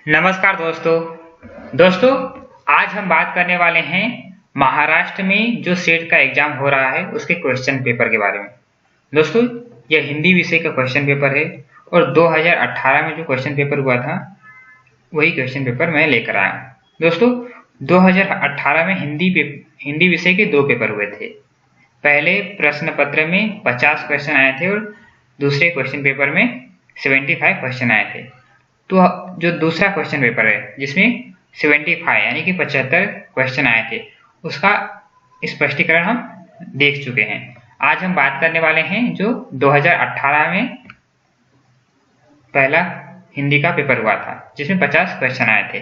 नमस्कार दोस्तों आज हम बात करने वाले हैं महाराष्ट्र में जो सेट का एग्जाम हो रहा है उसके क्वेश्चन पेपर के बारे में। दोस्तों यह हिंदी विषय का क्वेश्चन पेपर है और 2018 में जो क्वेश्चन पेपर हुआ था वही क्वेश्चन पेपर मैं लेकर आया हूँ। दोस्तों 2018 में हिंदी विषय के दो पेपर हुए थे। पहले प्रश्न पत्र में 50 क्वेश्चन आए थे और दूसरे क्वेश्चन पेपर में 75 क्वेश्चन आए थे। तो जो दूसरा क्वेश्चन पेपर है जिसमें 75 यानी कि 75 क्वेश्चन आए थे उसका स्पष्टीकरण हम देख चुके हैं। आज हम बात करने वाले हैं जो 2018 में पहला हिंदी का पेपर हुआ था जिसमें 50 क्वेश्चन आए थे।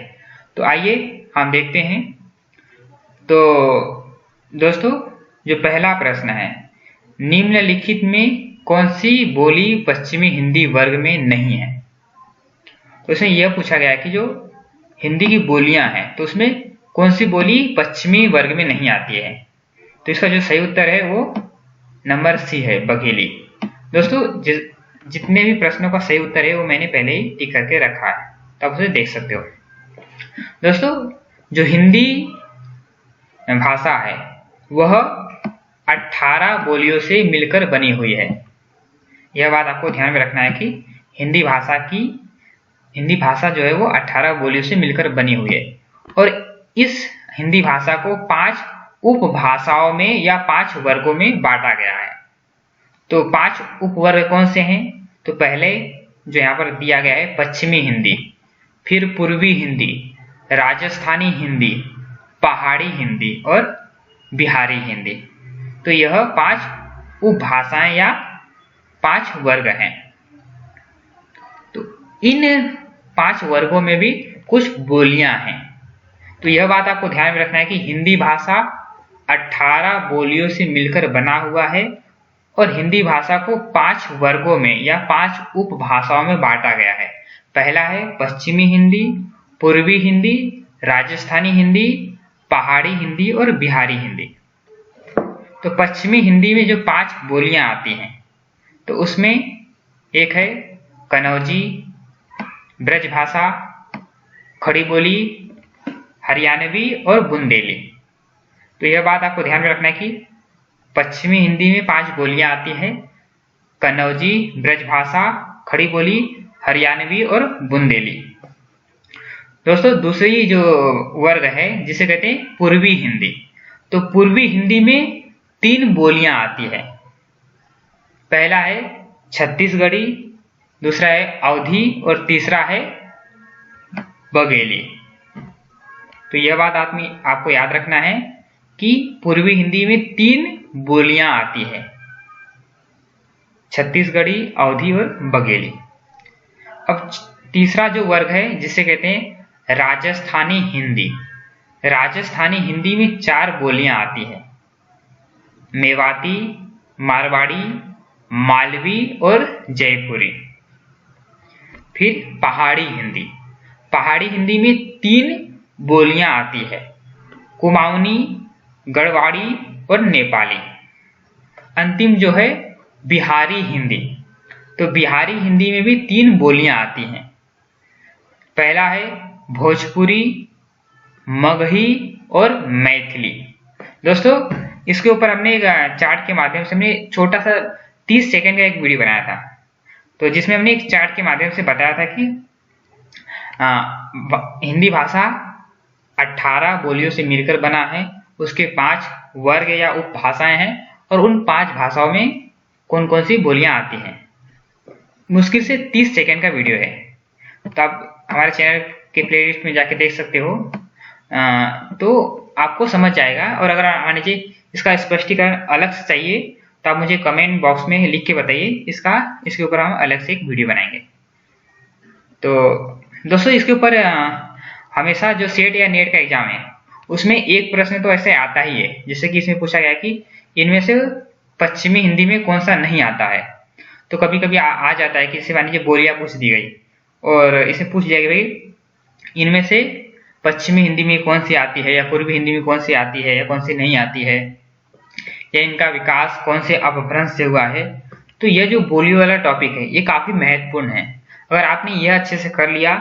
तो आइए हम देखते हैं। तो दोस्तों जो पहला प्रश्न है, निम्नलिखित में कौन सी बोली पश्चिमी हिंदी वर्ग में नहीं है। तो इसमें यह पूछा गया है कि जो हिंदी की बोलियां हैं तो उसमें कौन सी बोली पश्चिमी वर्ग में नहीं आती है। तो इसका जो सही उत्तर है वो नंबर सी है, बघेली। दोस्तों जितने भी प्रश्नों का सही उत्तर है वो मैंने पहले ही टिक करके रखा है, तो आप उसे देख सकते हो। दोस्तों जो हिंदी भाषा है वह 18 बोलियों से मिलकर बनी हुई है। यह बात आपको ध्यान में रखना है कि हिंदी भाषा जो है वो 18 बोलियों से मिलकर बनी हुई है और इस हिंदी भाषा को 5 उपभाषाओं में या 5 वर्गों में बांटा गया है। तो 5 उपवर्ग कौन से हैं? तो पहले जो यहाँ पर दिया गया है पश्चिमी हिंदी, फिर पूर्वी हिंदी, राजस्थानी हिंदी, पहाड़ी हिंदी और बिहारी हिंदी। तो यह 5 उपभाषाएं या 5 वर्ग हैं। तो इन 5 वर्गों में भी कुछ बोलियां हैं। तो यह बात आपको ध्यान में रखना है कि हिंदी भाषा 18 बोलियों से मिलकर बना हुआ है और हिंदी भाषा को 5 वर्गों में या 5 उपभाषाओं में बांटा गया है। पहला है पश्चिमी हिंदी, पूर्वी हिंदी, राजस्थानी हिंदी, पहाड़ी हिंदी और बिहारी हिंदी। तो पश्चिमी हिंदी में जो 5 बोलियां आती हैं तो उसमें एक है कन्नौजी, ब्रजभाषा, खड़ी बोली, हरियाणवी और बुंदेली। तो यह बात आपको ध्यान में रखना है कि पश्चिमी हिंदी में 5 बोलियां आती हैं, कन्नौजी, ब्रजभाषा, खड़ी बोली, हरियाणवी और बुंदेली। दोस्तों दूसरी जो वर्ग है जिसे कहते हैं पूर्वी हिंदी। तो पूर्वी हिंदी में 3 बोलियां आती है। पहला है छत्तीसगढ़ी, दूसरा है अवधी और तीसरा है बघेली। तो यह बात आपको याद रखना है कि पूर्वी हिंदी में 3 बोलियां आती है, छत्तीसगढ़ी, अवधी और बघेली। अब तीसरा जो वर्ग है जिसे कहते हैं राजस्थानी हिंदी। राजस्थानी हिंदी में 4 बोलियां आती है, मेवाती, मारवाड़ी, मालवी और जयपुरी। फिर पहाड़ी हिंदी। पहाड़ी हिंदी में 3 बोलियां आती है, कुमाऊनी, गढ़वाड़ी और नेपाली। अंतिम जो है बिहारी हिंदी। तो बिहारी हिंदी में भी 3 बोलियां आती हैं। पहला है भोजपुरी, मगही और मैथिली। दोस्तों इसके ऊपर हमने एक चार्ट के माध्यम से हमने छोटा सा 30 सेकंड का एक वीडियो बनाया था, तो जिसमें हमने एक चार्ट के माध्यम से बताया था कि हिंदी भाषा 18 बोलियों से मिलकर बना है, उसके 5 वर्ग या उपभाषाएं हैं और उन 5 भाषाओं में कौन कौन सी बोलियां आती हैं। मुश्किल से 30 सेकंड का वीडियो है, तो आप हमारे चैनल के प्लेलिस्ट में जाके देख सकते हो। तो आपको समझ जाएगा। और अगर मान लीजिए इसका स्पष्टीकरण अलग से चाहिए तो आप मुझे कमेंट बॉक्स में लिख के बताइए, इसके ऊपर हम अलग से एक वीडियो बनाएंगे। तो दोस्तों इसके ऊपर हमेशा जो सेट या नेट का एग्जाम है उसमें एक प्रश्न तो ऐसे आता ही है, जैसे कि इसमें पूछा गया कि इनमें से पश्चिमी हिंदी में कौन सा नहीं आता है। तो कभी कभी आ जाता है कि जैसे मान लीजिए बोलियां पूछ दी गई और इसे पूछ दिया गया भाई इनमें से पश्चिमी हिंदी में कौन सी आती है या पूर्वी हिंदी में कौन सी आती है या कौन सी नहीं आती है, या इनका विकास कौन से अपभ्रंश से हुआ है। तो यह जो बोली वाला टॉपिक है ये काफी महत्वपूर्ण है। अगर आपने यह अच्छे से कर लिया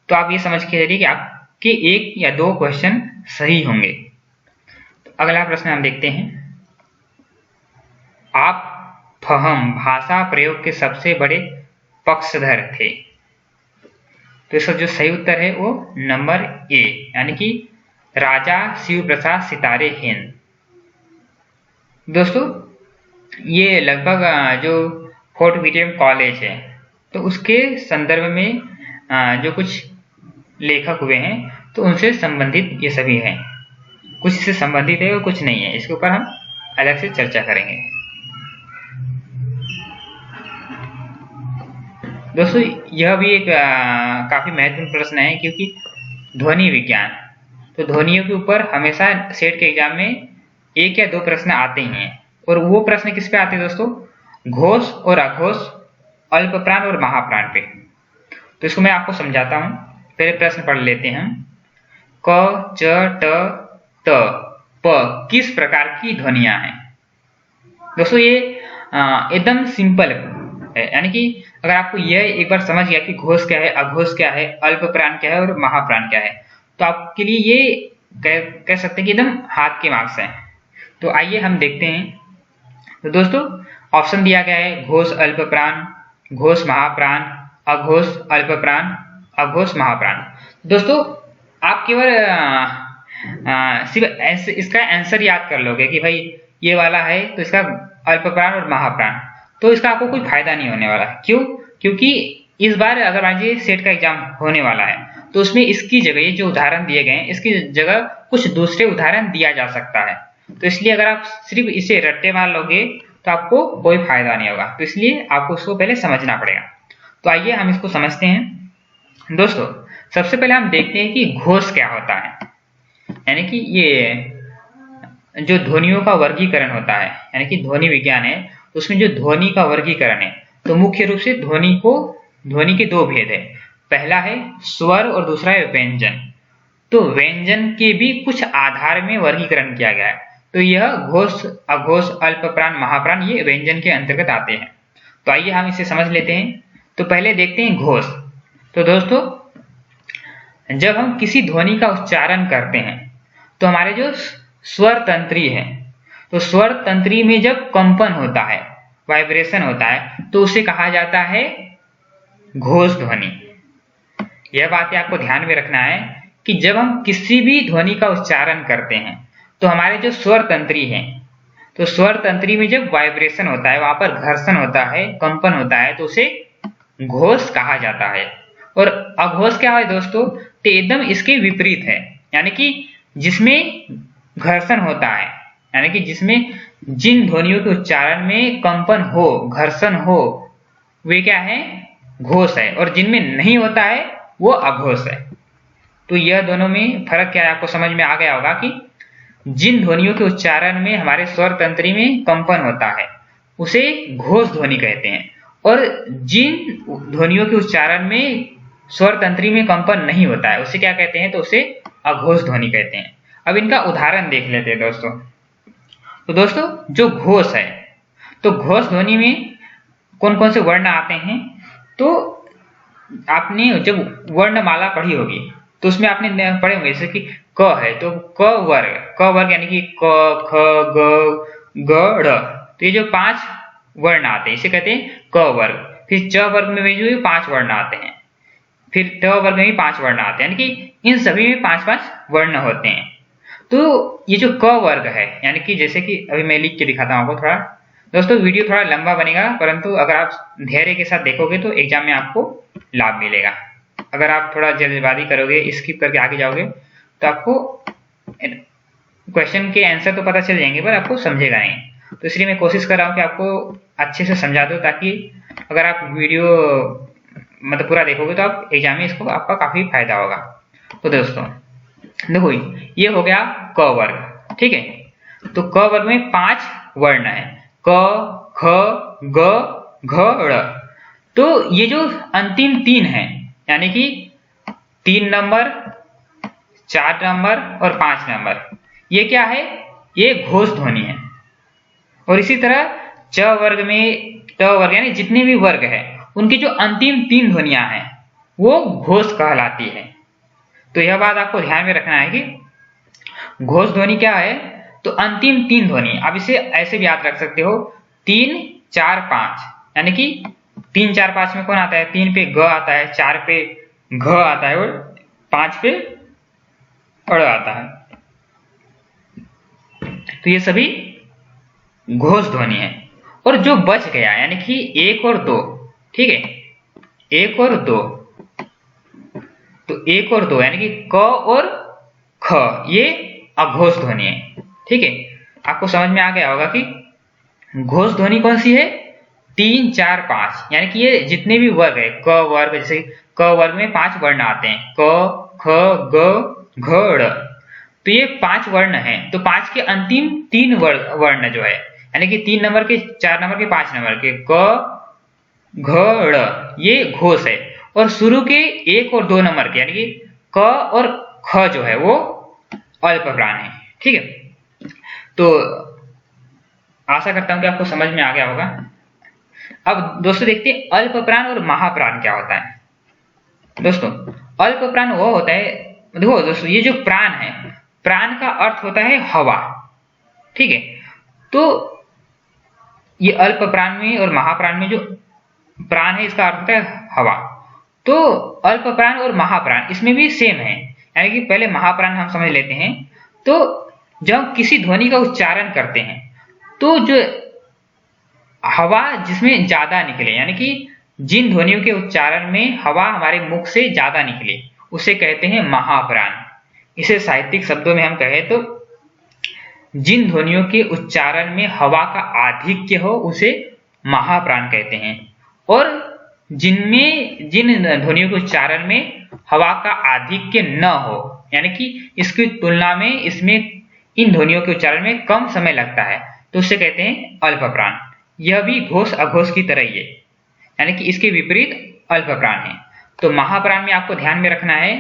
तो आप ये समझ के चलिए कि आपके 1 या 2 क्वेश्चन सही होंगे। तो अगला प्रश्न हम देखते हैं। आप फहम भाषा प्रयोग के सबसे बड़े पक्षधर थे। तो इसका जो सही उत्तर है वो नंबर ए, यानी कि राजा शिव प्रसाद सितारे हिंद। दोस्तों ये लगभग जो फोर्ट विलियम कॉलेज है तो उसके संदर्भ में जो कुछ लेखक हुए हैं तो उनसे संबंधित ये सभी हैं, कुछ इससे संबंधित है और कुछ नहीं है। इसके ऊपर हम अलग से चर्चा करेंगे। दोस्तों यह भी एक काफी महत्वपूर्ण प्रश्न है, क्योंकि ध्वनि विज्ञान, तो ध्वनियों के ऊपर हमेशा सेट के एग्जाम में 1 या 2 प्रश्न आते ही हैं। और वो प्रश्न किस पे आते हैं दोस्तों? घोष और अघोष, अल्पप्राण और महाप्राण पे। तो इसको मैं आपको समझाता हूं। पहले प्रश्न पढ़ लेते हैं हम। क, च, ट, त, प किस प्रकार की ध्वनियां हैं? दोस्तों ये एकदम सिंपल है, यानी कि अगर आपको यह एक बार समझ गया कि घोष क्या है, अघोष क्या है, अल्पप्राण क्या है और महाप्राण क्या है, तो आपके लिए ये कह सकते हैं कि एकदम हाथ के मार्क्स हैं। तो आइए हम देखते हैं। तो दोस्तों ऑप्शन दिया गया है घोष अल्पप्राण, घोष महाप्राण, अघोष अल्पप्राण, अघोष महाप्राण। दोस्तों आप केवल सिर्फ इसका आंसर याद कर लोगे कि भाई ये वाला है तो इसका अल्पप्राण और महाप्राण, तो इसका आपको कोई फायदा नहीं होने वाला है। क्यों? क्योंकि इस बार अगर मान लीजिए सेट का एग्जाम होने वाला है तो उसमें इसकी जगह, ये जो उदाहरण दिए गए हैं इसकी जगह कुछ दूसरे उदाहरण दिया जा सकता है। तो इसलिए अगर आप सिर्फ इसे रट्टे मार लोगे तो आपको कोई फायदा नहीं होगा। तो इसलिए आपको उसको पहले समझना पड़ेगा। तो आइए हम इसको समझते हैं। दोस्तों सबसे पहले हम देखते हैं कि घोष क्या होता है। यानी कि ये जो ध्वनियों का वर्गीकरण होता है, यानी कि ध्वनि विज्ञान है, तो उसमें जो ध्वनि का वर्गीकरण है तो मुख्य रूप से ध्वनि के 2 भेद है। पहला है स्वर और दूसरा है व्यंजन। तो व्यंजन के भी कुछ आधार में वर्गीकरण किया गया है। तो यह घोष, अघोष, अल्पप्राण, महाप्राण ये व्यंजन के अंतर्गत आते हैं। तो आइए हम इसे समझ लेते हैं। तो पहले देखते हैं घोष। तो दोस्तों जब हम किसी ध्वनि का उच्चारण करते हैं तो हमारे जो स्वर तंत्री है, तो स्वर तंत्री में जब कंपन होता है, वाइब्रेशन होता है, तो उसे कहा जाता है घोष ध्वनि। यह बात आपको ध्यान में रखना है कि जब हम किसी भी ध्वनि का उच्चारण करते हैं तो हमारे जो स्वर तंत्री है, तो स्वर तंत्री में जब वाइब्रेशन होता है, वहां पर घर्षण होता है, कंपन होता है, तो उसे घोष कहा जाता है। और अघोष क्या है दोस्तों? तो एकदम इसके विपरीत है, यानी कि जिसमें घर्षण होता है, यानी कि जिसमें जिन ध्वनियों के उच्चारण में कंपन हो, घर्षण हो, वे क्या है? घोष है। और जिनमें नहीं होता है वो अघोष है। तो यह दोनों में फर्क क्या है आपको समझ में आ गया होगा कि जिन ध्वनियों के उच्चारण में हमारे स्वर तंत्री में कंपन होता है उसे घोष ध्वनि कहते हैं, और जिन ध्वनियों के उच्चारण में स्वर तंत्री में कंपन नहीं होता है उसे क्या कहते हैं? तो उसे अघोष ध्वनि कहते हैं। अब इनका उदाहरण देख लेते हैं दोस्तों। तो दोस्तों जो घोष है, तो घोष ध्वनि में कौन कौन से वर्ण आते हैं? तो आपने जब वर्णमाला पढ़ी होगी तो उसमें आपने पढ़े होंगे, जैसे कि क है तो क वर्ग यानी कि क, ख, ग, ड़, तो ये जो 5 वर्ण आते हैं इसे कहते हैं क वर्ग। फिर च वर्ग में भी जो 5 वर्ण आते हैं, फिर ट वर्ग में भी 5 वर्ण आते हैं, यानी कि इन सभी में 5-5 वर्ण होते हैं। तो ये जो क वर्ग है, यानी कि जैसे कि अभी मैं लिख के दिखाता हूँ आपको, थोड़ा दोस्तों वीडियो थोड़ा लंबा बनेगा, परंतु अगर आप धैर्य के साथ देखोगे तो एग्जाम में आपको लाभ मिलेगा। अगर आप थोड़ा जल्दबाजी करोगे, स्किप करके आगे जाओगे, तो आपको क्वेश्चन के आंसर तो पता चल जाएंगे पर आपको समझेगा नहीं। तो इसलिए मैं कोशिश कर रहा हूँ कि आपको अच्छे से समझा दूँ, ताकि अगर आप वीडियो मतलब पूरा देखोगे तो आप एग्जाम में इसको आपका काफी फायदा होगा। तो दोस्तों देखो ये हो गया क वर्ग, ठीक है। तो क वर्ग में 5 वर्ण है, क, ख, ग, घ, ड़। तो ये जो अंतिम 3 है, यानी कि 3 नंबर, 4 नंबर और 5 नंबर, ये क्या है? ये घोष ध्वनि है। और इसी तरह च वर्ग में, ट वर्ग यानी जितने भी वर्ग है उनकी जो अंतिम 3 ध्वनियां हैं वो घोष कहलाती है। तो यह बात आपको ध्यान में रखना है कि घोष ध्वनि क्या है, तो अंतिम 3 ध्वनि। अब इसे ऐसे भी याद रख सकते हो 3 4 5, यानी कि 3 4 5 में कौन आता है, 3 पे ग आता है, 4 पे घ आता है और 5 पे अड़ आता है। तो ये सभी घोष ध्वनि है। और जो बच गया यानी कि 1 और 2, ठीक है, 1 और 2, तो 1 और 2 यानी कि क और ख, ये अघोष ध्वनि है। ठीक है, आपको समझ में आ गया होगा कि घोष ध्वनि कौन सी है, 3 4 5, यानी कि ये जितने भी वर्ग है, क वर्ग, जैसे क वर्ग में 5 वर्ण आते हैं, क ख ग घ ड़, तो ये 5 वर्ण हैं। तो 5 के अंतिम 3 वर्ण जो है, यानी कि 3 नंबर के, 4 नंबर के, 5 नंबर के, क घ ड़, ये घोष है। और शुरू के 1 और 2 नंबर के, यानी कि क और ख जो है वो अल्प प्राण है। ठीक है, तो आशा करता हूं कि आपको समझ में आ गया होगा। अब दोस्तों देखते हैं अल्प प्राण और महाप्राण क्या होता है। दोस्तों अल्प प्राण वो होता है, देखो दोस्तों ये जो प्राण है, प्राण का अर्थ होता है हवा। ठीक है, तो ये अल्प प्राण में और महाप्राण में जो प्राण है इसका अर्थ होता है हवा। तो अल्प प्राण और महाप्राण इसमें भी सेम है, यानी कि पहले महाप्राण हम समझ लेते हैं। तो जब किसी ध्वनि का उच्चारण करते हैं तो जो हवा जिसमें ज्यादा निकले, यानी कि जिन ध्वनियों के उच्चारण में हवा हमारे मुख से ज्यादा निकले, उसे कहते हैं महाप्राण। इसे साहित्यिक शब्दों में हम कहें तो जिन ध्वनियों के उच्चारण में हवा का आधिक्य हो उसे महाप्राण कहते हैं। और जिन ध्वनियों के उच्चारण में हवा का आधिक्य न हो, यानी कि इसकी तुलना में इसमें इन ध्वनियों के उच्चारण में कम समय लगता है, तो उसे कहते हैं अल्प प्राण। यह भी घोष अघोष की तरह ही है, यानी कि इसके विपरीत अल्प प्राण है। तो महाप्राण में आपको ध्यान में रखना है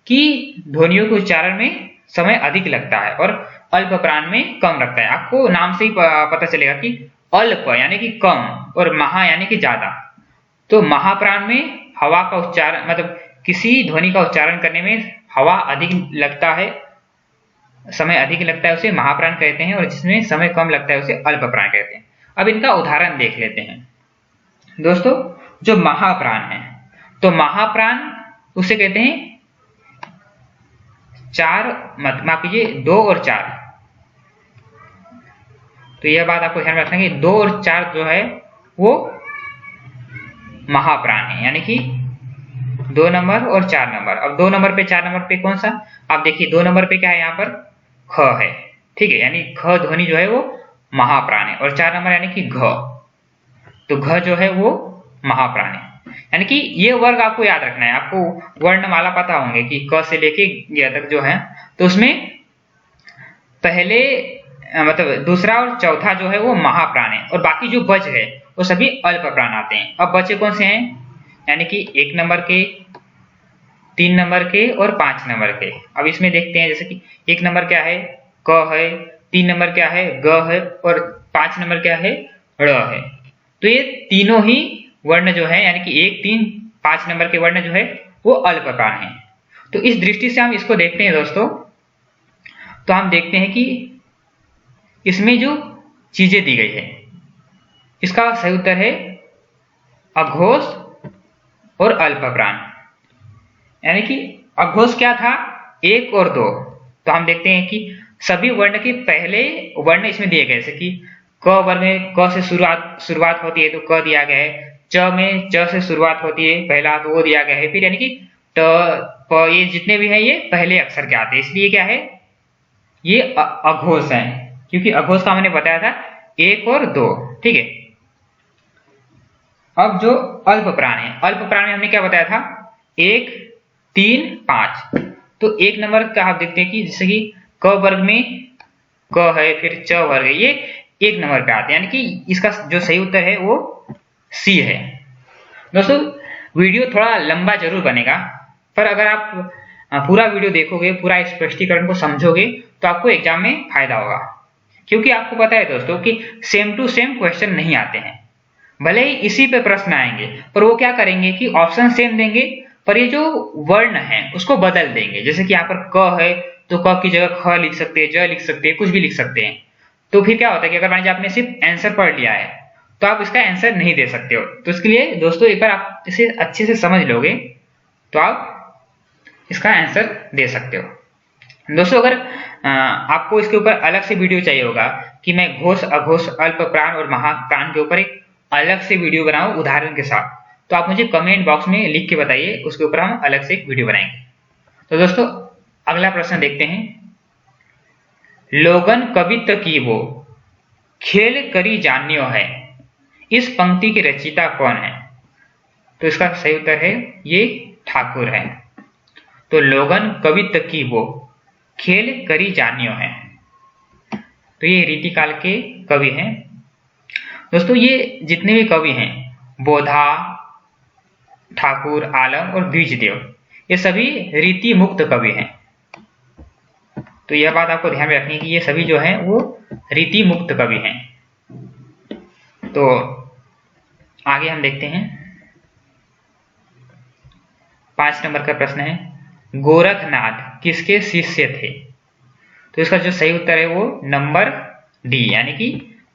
कि ध्वनियों के उच्चारण में समय अधिक लगता है और अल्प प्राण में कम लगता है। आपको नाम से ही पता चलेगा कि अल्प यानी कि कम और महा यानी कि ज्यादा। तो महाप्राण में हवा का उच्चारण, मतलब किसी ध्वनि का उच्चारण करने में हवा अधिक लगता है, समय अधिक लगता है, उसे महाप्राण कहते हैं। और जिसमें समय कम लगता है उसे अल्प प्राण कहते हैं। अब इनका उदाहरण देख लेते हैं। दोस्तों जो महाप्राण है, तो महाप्राण उसे कहते हैं 4, माफ कीजिए 2 और 4। तो यह बात आपको ध्यान में रखना है कि 2 और 4 जो है वो महाप्राण है, यानी कि 2 नंबर और 4 नंबर। अब 2 नंबर पे 4 नंबर पे कौन सा, आप देखिए 2 नंबर पे क्या है, यहाँ पर ख है। ठीक है, यानी ख ध्वनि जो है वो महाप्राण है। और 4 नंबर यानी कि घ, तो घ जो है वो महाप्राण है। यानी कि ये वर्ग आपको याद रखना है। आपको वर्णमाला पता होंगे कि क से लेके ग तक जो है, तो उसमें पहले मतलब दूसरा और चौथा जो है वो महाप्राण है और बाकी जो बच गए वो सभी अल्प प्राण आते हैं। अब बचे कौन से हैं, यानी कि 1 नंबर के, 3 नंबर के और 5 नंबर के। अब इसमें देखते हैं, जैसे कि 1 नंबर क्या है, क है, 3 नंबर क्या है, ग है, और 5 नंबर क्या है, ड़ है। तो ये तीनों ही वर्ण जो है, यानी कि 1 3 5 नंबर के वर्ण जो है वो अल्प प्राण है। तो इस दृष्टि से हम इसको देखते हैं दोस्तों, तो हम देखते हैं कि इसमें जो चीजें दी गई है इसका सही उत्तर है अघोष और अल्प प्राण। यानी कि अघोष क्या था, 1 और 2। तो हम देखते हैं कि सभी वर्ण के पहले वर्ण इसमें दिए गए, जैसे कि क वर्ग में क से शुरुआत होती है तो क दिया गया है, च में च से शुरुआत होती है पहला तो वो दिया गया है, फिर यानी कि ट प, ये जितने भी हैं ये पहले अक्षर के आते हैं, इसलिए क्या है ये अघोष है, क्योंकि अघोष का मैंने बताया था 1 और 2। ठीक है, अब जो अल्प प्राण है, अल्प प्राण में हमने क्या बताया था, 1 3 5। तो 1 नंबर का आप देखते हैं कि जैसे कि क वर्ग में क है, फिर च वर्ग है, ये 1 नंबर पे आते हैं, यानी कि इसका जो सही उत्तर है वो सी है। दोस्तों वीडियो थोड़ा लंबा जरूर बनेगा, पर अगर आप पूरा वीडियो देखोगे, पूरा स्पष्टीकरण को समझोगे तो आपको एग्जाम में फायदा होगा। क्योंकि आपको पता है दोस्तों कि सेम टू सेम क्वेश्चन नहीं आते हैं, भले ही इसी पे प्रश्न आएंगे पर वो क्या करेंगे कि ऑप्शन सेम देंगे पर ये जो वर्ण है उसको बदल देंगे। जैसे कि यहाँ पर क है तो क की जगह ख लिख सकते हैं, ज लिख सकते हैं, कुछ भी लिख सकते हैं। तो फिर क्या होता है कि अगर मान लीजिए आपने सिर्फ आंसर पढ़ लिया है तो आप इसका आंसर नहीं दे सकते हो। तो इसके लिए दोस्तों एक बार आप इसे अच्छे से समझ लोगे तो आप इसका आंसर दे सकते हो। दोस्तों अगर आपको इसके ऊपर अलग से वीडियो चाहिए होगा कि मैं घोष, अघोष, अल्प प्राण और महाप्राण के ऊपर एक अलग से वीडियो बनाऊं उदाहरण के साथ, तो आप मुझे कमेंट बॉक्स में लिख के बताइए, उसके ऊपर हम अलग से एक वीडियो बनाएंगे। तो दोस्तों अगला प्रश्न देखते हैं। लोगन कवित्व की वो खेल करी जान्यो है, इस पंक्ति के रचयिता कौन है? तो इसका सही उत्तर है ये ठाकुर है। तो लोगन कवित्व की वो खेल करी जान्यो है, तो ये रीतिकाल के कवि हैं। दोस्तों ये जितने भी कवि हैं, बोधा, ठाकुर, आलम और द्विजदेव, ये सभी रीति मुक्त कवि हैं। तो यह बात आपको ध्यान में रखनी है कि ये सभी जो हैं वो रीति मुक्त कवि हैं। तो आगे हम देखते हैं 5 नंबर का प्रश्न है, गोरखनाथ किसके शिष्य थे? तो इसका जो सही उत्तर है वो नंबर डी यानी कि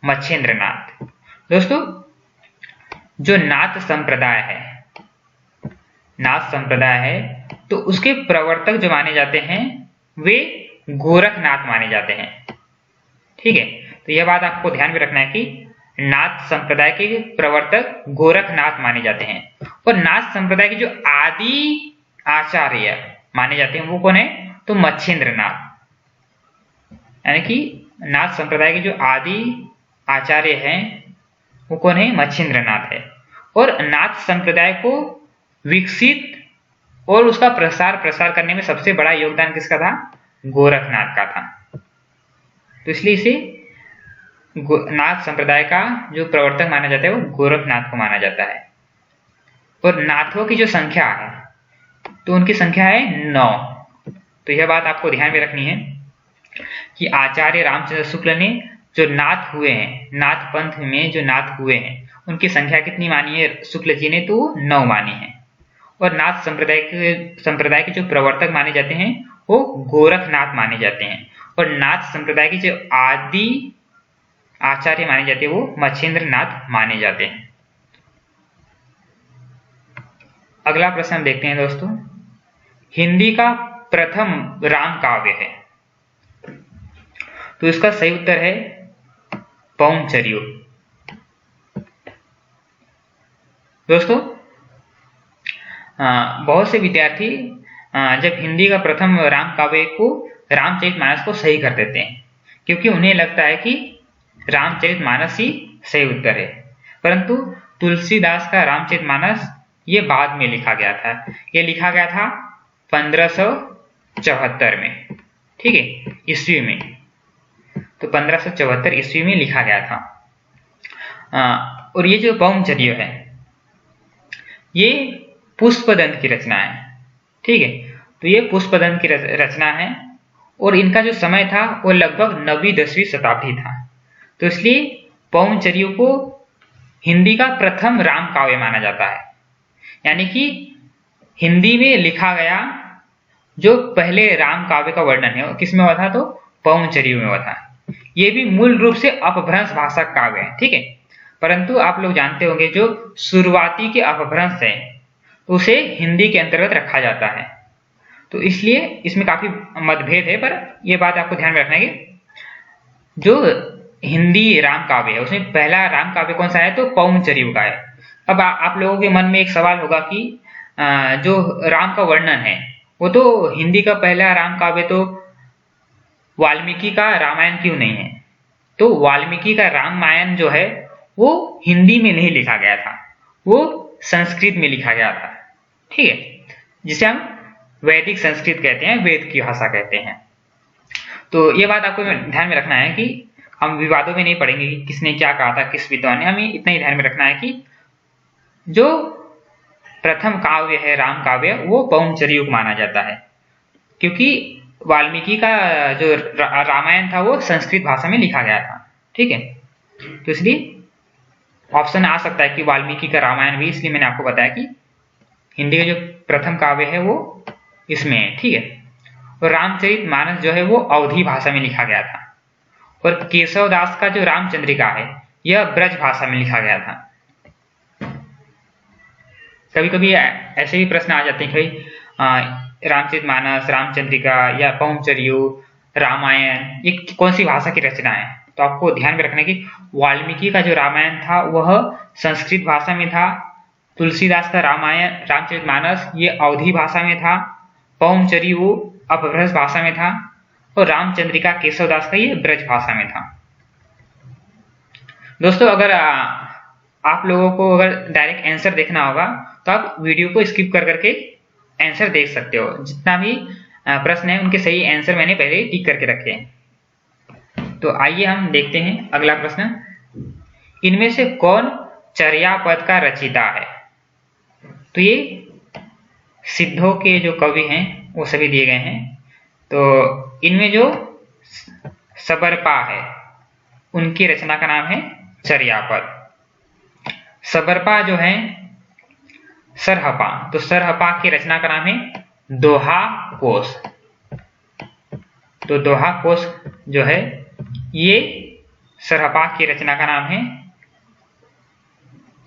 मच्छेंद्रनाथ। दोस्तों जो नाथ संप्रदाय है तो उसके प्रवर्तक जो माने जाते हैं वे गोरखनाथ माने जाते हैं। ठीक है, तो यह बात आपको ध्यान में रखना है कि नाथ संप्रदाय के प्रवर्तक गोरखनाथ माने जाते हैं। और नाथ संप्रदाय के जो आदि आचार्य माने जाते हैं वो कौन है? तो मच्छेंद्रनाथ, यानी कि नाथ संप्रदाय के जो आदि आचार्य हैं वो कौन है? मच्छेंद्रनाथ है। और नाथ संप्रदाय को विकसित और उसका प्रसार करने में सबसे बड़ा योगदान किसका था? गोरखनाथ का था। तो इसलिए इसे नाथ संप्रदाय का जो प्रवर्तक माना जाता है वो गोरखनाथ को माना जाता है। और नाथों की जो संख्या है तो उनकी संख्या है 9। तो यह बात आपको ध्यान में रखनी है कि आचार्य रामचंद्र शुक्ल ने जो नाथ हुए हैं, नाथ पंथ में जो नाथ हुए हैं, उनकी संख्या कितनी मानी है शुक्ल जी ने? तो 9 मानी है। और नाथ संप्रदाय के जो प्रवर्तक माने जाते हैं वो गोरखनाथ माने जाते हैं। और नाथ संप्रदाय के जो आदि आचार्य माने जाते हैं वो मच्छेंद्रनाथ माने जाते हैं। अगला प्रश्न हम देखते हैं दोस्तों, हिंदी का प्रथम राम काव्य है, तो इसका सही उत्तर है पौंचर्यु। दोस्तों बहुत से विद्यार्थी जब हिंदी का प्रथम राम काव्य को रामचरितमानस को सही कर देते हैं, क्योंकि उन्हें लगता है कि रामचरितमानस ही सही उत्तर है। परंतु तुलसीदास का रामचरितमानस ये बाद में लिखा गया था। ये लिखा गया था 1574 में, ठीक है, ईस्वी में। तो 1574 ईस्वी में लिखा गया था। और ये जो पौंचर्य है ये पुष्पदंत की रचना है, ठीक है। तो ये पुष्पदंत की रचना है और इनका जो समय था वो लगभग 9वीं-10वीं शताब्दी था। तो इसलिए पौंचर्य को हिंदी का प्रथम राम काव्य माना जाता है, यानी कि हिंदी में लिखा गया जो पहले राम काव्य का वर्णन है किसमें हुआ था? तो पौंचर्य में हुआ था। ये भी मूल रूप से अपभ्रंश भाषा काव्य है, ठीक है। परंतु आप लोग जानते होंगे जो शुरुआती के अपभ्रंश है उसे हिंदी के अंतर्गत रखा जाता है। तो इसलिए इसमें काफी मतभेद है, पर यह बात आपको ध्यान में रखना है कि जो हिंदी राम काव्य है उसमें पहला राम काव्य कौन सा है? तो पौंचर्य का है। अब आप लोगों के मन में एक सवाल होगा कि जो राम का वर्णन है वो तो हिंदी का पहला राम काव्य तो वाल्मीकि का रामायण क्यों नहीं है? तो वाल्मीकि का रामायण जो है वो हिंदी में नहीं लिखा गया था, वो संस्कृत में लिखा गया था, ठीक है, जिसे हम वैदिक संस्कृत कहते हैं, वेद की भाषा कहते हैं। तो ये बात आपको ध्यान में रखना है कि हम विवादों में नहीं पड़ेंगे कि किसने क्या कहा था, किस विद्वान ने। हमें इतना ही ध्यान में रखना है कि जो प्रथम काव्य है राम काव्य वो पौंचर्य माना जाता है, क्योंकि वाल्मीकि का जो रामायण था वो संस्कृत भाषा में लिखा गया था, ठीक है। तो इसलिए ऑप्शन आ सकता है कि वाल्मीकि का रामायण भी, इसलिए मैंने आपको बताया कि हिंदी का जो प्रथम काव्य है वो इसमें है, ठीक है। और रामचरितमानस जो है वो अवधी भाषा में लिखा गया था, और केशव दास का जो रामचंद्रिका है यह ब्रज भाषा में लिखा गया था। कभी कभी ऐसे भी प्रश्न आ जाते हैं कि भाई रामचरितमानस, रामचंद्रिका या पहुंचरियो, रामायण ये कौन सी भाषा की रचना है। तो आपको ध्यान में रखना है कि वाल्मीकि का जो रामायण था वह संस्कृत भाषा में था, तुलसीदास का रामायण रामचरितमानस ये अवधी भाषा में था, पहुंचरियो अपभ्रंश भाषा में था, और रामचंद्रिका केशवदास का ये ब्रज भाषा में था। दोस्तों अगर आप लोगों को अगर डायरेक्ट आंसर देखना होगा तो आप वीडियो को स्किप कर करके आंसर देख सकते हो। जितना भी प्रश्न है उनके सही आंसर मैंने पहले टिक करके रखे हैं। तो आइए हम देखते हैं अगला प्रश्न। इनमें से कौन चर्यापद का रचयिता है। तो ये सिद्धों के जो कवि हैं वो सभी दिए गए हैं। तो इनमें जो सबरपा है उनकी रचना का नाम है चर्यापद। सबरपा जो है सरहपा, तो सरहपा की रचना का नाम है दोहा कोश। तो दोहा कोश जो है ये सरहपा की रचना का नाम है।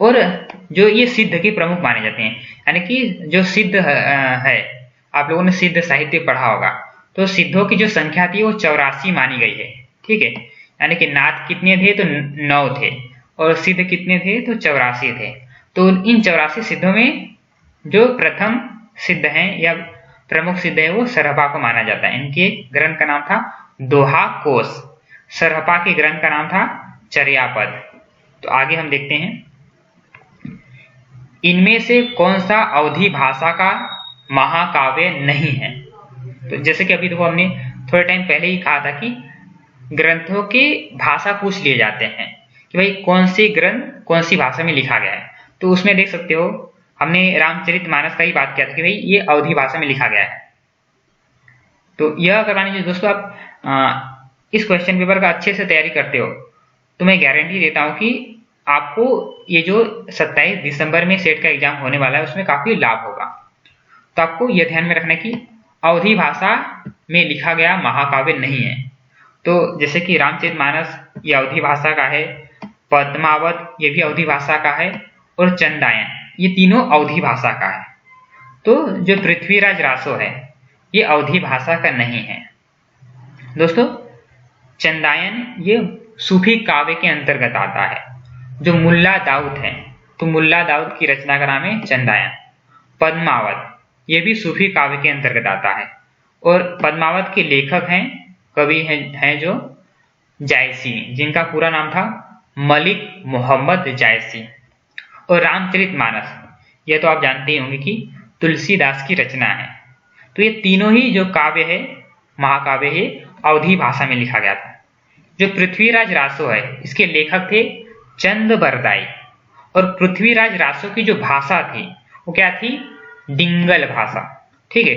और जो ये सिद्ध के प्रमुख माने जाते हैं, यानी कि जो सिद्ध है, आप लोगों ने सिद्ध साहित्य पढ़ा होगा, तो सिद्धों की जो संख्या थी वो 84 मानी गई है, ठीक है। यानी कि नाथ कितने थे तो 9 थे, और सिद्ध कितने थे तो 84 थे। तो इन 84 सिद्धों में जो प्रथम सिद्ध हैं या प्रमुख सिद्ध है वो सरहपा को माना जाता है। इनके ग्रंथ का नाम था दोहा कोश, सरहपा के ग्रंथ का नाम था चर्यापद। तो आगे हम देखते हैं, इनमें से कौन सा अवधी भाषा का महाकाव्य नहीं है। तो जैसे कि अभी देखो हमने थोड़े टाइम पहले ही कहा था कि ग्रंथों के भाषा पूछ लिए जाते हैं कि भाई कौन सी ग्रंथ कौन सी भाषा में लिखा गया है। तो उसमें देख सकते हो हमने रामचरितमानस का ही बात किया था कि भाई ये अवधी भाषा में लिखा गया है। तो यह करवाने जो दोस्तों आप इस क्वेश्चन पेपर का अच्छे से तैयारी करते हो तो मैं गारंटी देता हूं कि आपको ये जो 27 दिसंबर में सेट का एग्जाम होने वाला है उसमें काफी लाभ होगा। तो आपको यह ध्यान में रखना कि अवधी भाषा में लिखा गया महाकाव्य नहीं है। तो जैसे कि रामचरितमानस ये अवधी भाषा का है, पद्मावत ये भी अवधी भाषा का है, और चंदायन ये तीनों अवधी भाषा का है। तो जो पृथ्वीराज रासो है ये अवधी भाषा का नहीं है। दोस्तों चंदायन ये सूफी काव्य के अंतर्गत आता है। जो मुल्ला दाऊद है तो मुल्ला दाऊद की रचना का नाम है चंदायन। पद्मावत ये भी सूफी काव्य के अंतर्गत आता है, और पद्मावत के लेखक हैं कवि हैं जो जायसी, जिनका पूरा नाम था मलिक मोहम्मद जायसी। और रामचरितमानस यह तो आप जानते ही होंगे कि तुलसीदास की रचना है। तो ये तीनों ही जो काव्य है महाकाव्य है अवधी भाषा में लिखा गया था। जो पृथ्वीराज रासो है इसके लेखक थे चंद बरदाई, और पृथ्वीराज रासो की जो भाषा थी वो क्या थी, डिंगल भाषा, ठीक है।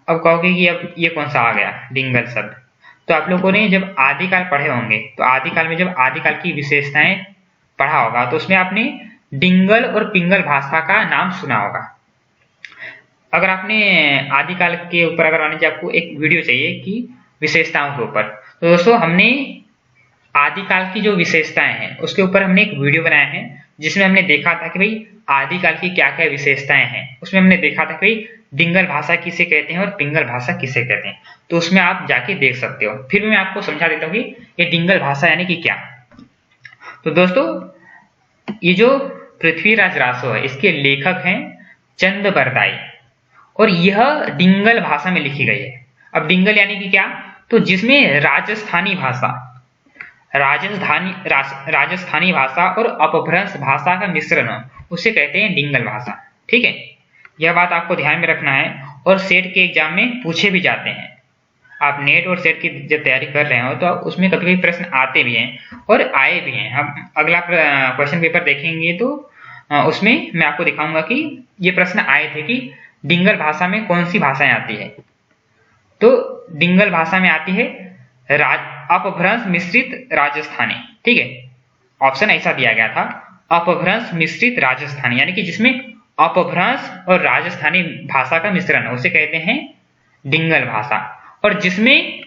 अब कहोगे कि अब ये कौन सा आ गया डिंगल शब्द। तो आप लोगों ने जब आदिकाल पढ़े होंगे तो आदिकाल में जब आदिकाल की विशेषताएं पढ़ा होगा तो उसमें आपने डिंगल और पिंगल भाषा का नाम सुना होगा। अगर आपने आदिकाल के ऊपर अगर मान लीजिए आपको एक वीडियो चाहिए कि विशेषताओं के ऊपर, तो दोस्तों हमने आदिकाल की जो विशेषताएं हैं उसके ऊपर हमने एक वीडियो बनाया है जिसमें हमने देखा था कि भाई आदिकाल की क्या क्या विशेषताएं हैं। उसमें हमने देखा था कि भाई डिंगल भाषा किसे कहते हैं और पिंगल भाषा किसे कहते हैं। तो उसमें आप जाके देख सकते हो। फिर मैं आपको समझा देता हूँ कि ये डिंगल भाषा यानी कि क्या। तो दोस्तों ये जो पृथ्वीराज रासो है इसके लेखक हैं चंद बरदाई, और यह डिंगल भाषा में लिखी गई है। अब डिंगल यानी कि क्या, तो जिसमें राजस्थानी भाषा राजस्थानी भाषा और अपभ्रंश भाषा का मिश्रण हो उसे कहते हैं डिंगल भाषा, ठीक है। यह बात आपको ध्यान में रखना है, और सेट के एग्जाम में पूछे भी जाते हैं। आप नेट और सेट की जब तैयारी कर रहे हो तो उसमें कभी कभी प्रश्न आते भी हैं और आए भी हैं। हम अगला क्वेश्चन पेपर देखेंगे तो उसमें मैं आपको दिखाऊंगा कि ये प्रश्न आए थे कि डिंगल भाषा में कौन सी भाषाएं आती है। तो डिंगल भाषा में आती है अपभ्रंश मिश्रित राजस्थानी, ठीक है। ऑप्शन ऐसा दिया गया था अपभ्रंश मिश्रित राजस्थानी, यानी कि जिसमें अपभ्रंश और राजस्थानी भाषा का मिश्रण है उसे कहते हैं डिंगल भाषा, और जिसमें